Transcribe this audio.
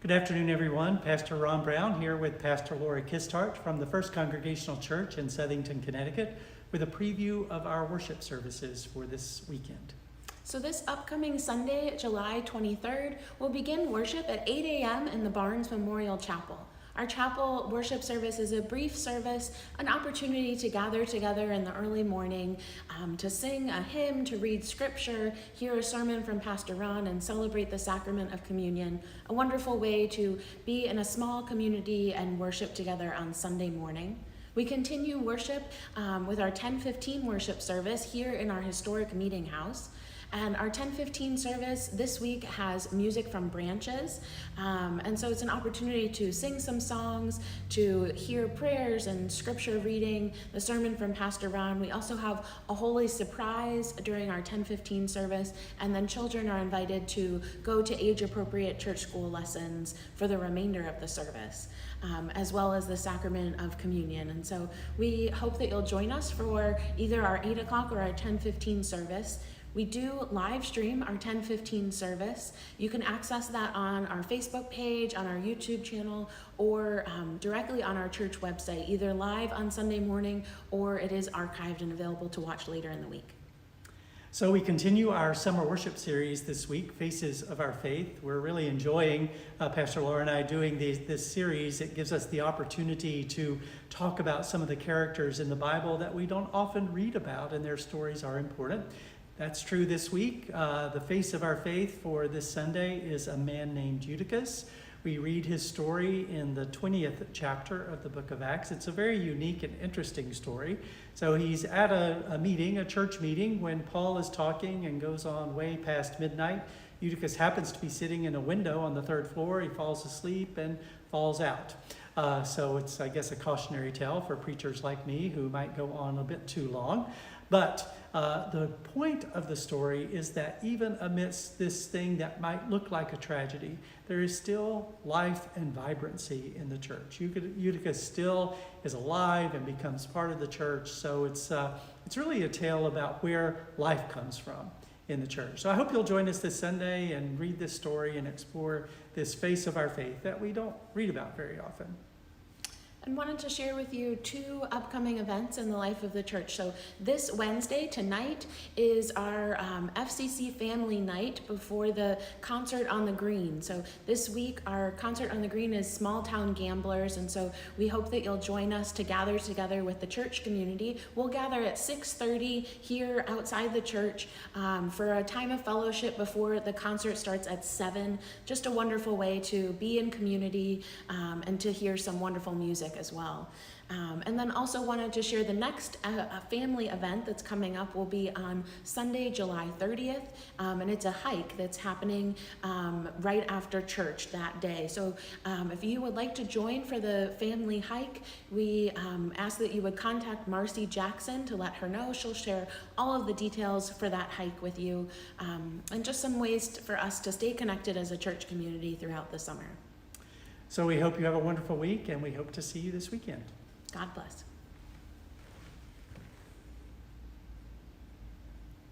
Good afternoon, everyone. Pastor Ron Brown here with Pastor Lori Kistart from the First Congregational Church in Southington, Connecticut, with a preview of our worship services for this weekend. So this upcoming Sunday, July 23rd, we'll begin worship at 8 a.m. in the Barnes Memorial Chapel. Our chapel worship service is a brief service, an opportunity to gather together in the early morning, to sing a hymn, to read scripture, hear a sermon from Pastor Ron, and celebrate the sacrament of communion. A wonderful way to be in a small community and worship together on Sunday morning. We continue worship with our 10:15 worship service here in our historic meeting house. And our 10:15 service this week has music from Branches. And so it's an opportunity to sing some songs, to hear prayers and scripture reading, the sermon from Pastor Ron. We also have a holy surprise during our 10:15 service, and then children are invited to go to age-appropriate church school lessons for the remainder of the service, as well as the sacrament of communion. And so we hope that you'll join us for either our 8 o'clock or our 10:15 service. We do live stream our 10:15 service. You can access that on our Facebook page, on our YouTube channel, or directly on our church website, either live on Sunday morning or it is archived and available to watch later in the week. So we continue our summer worship series this week, Faces of Our Faith. We're really enjoying Pastor Laura and I doing this series. It gives us the opportunity to talk about some of the characters in the Bible that we don't often read about, and their stories are important. That's true this week. The face of our faith for this Sunday is a man named Eutychus. We read his story in the 20th chapter of the book of Acts. It's a very unique and interesting story. So he's at a meeting, a church meeting, when Paul is talking and goes on way past midnight. Eutychus happens to be sitting in a window on the third floor. He falls asleep and falls out. So it's, I guess, a cautionary tale for preachers like me who might go on a bit too long. But the point of the story is that even amidst this thing that might look like a tragedy, there is still life and vibrancy in the church. Eutychus still is alive and becomes part of the church. So it's really a tale about where life comes from in the church. So I hope you'll join us this Sunday and read this story and explore this face of our faith that we don't read about very often. And wanted to share with you two upcoming events in the life of the church. So this Wednesday, tonight, is our FCC family night before the concert on the green. So this week, our concert on the green is Small Town Gamblers, and so we hope that you'll join us to gather together with the church community. We'll gather at 6:30 here outside the church for a time of fellowship before the concert starts at 7. Just a wonderful way to be in community and to hear some wonderful music as well. And then also wanted to share the next family event that's coming up will be on Sunday, July 30th, and it's a hike that's happening right after church that day. So if you would like to join for the family hike, we ask that you would contact Marcy Jackson to let her know. She'll share all of the details for that hike with you, and just some ways for us to stay connected as a church community throughout the summer. So we hope you have a wonderful week, and we hope to see you this weekend. God bless.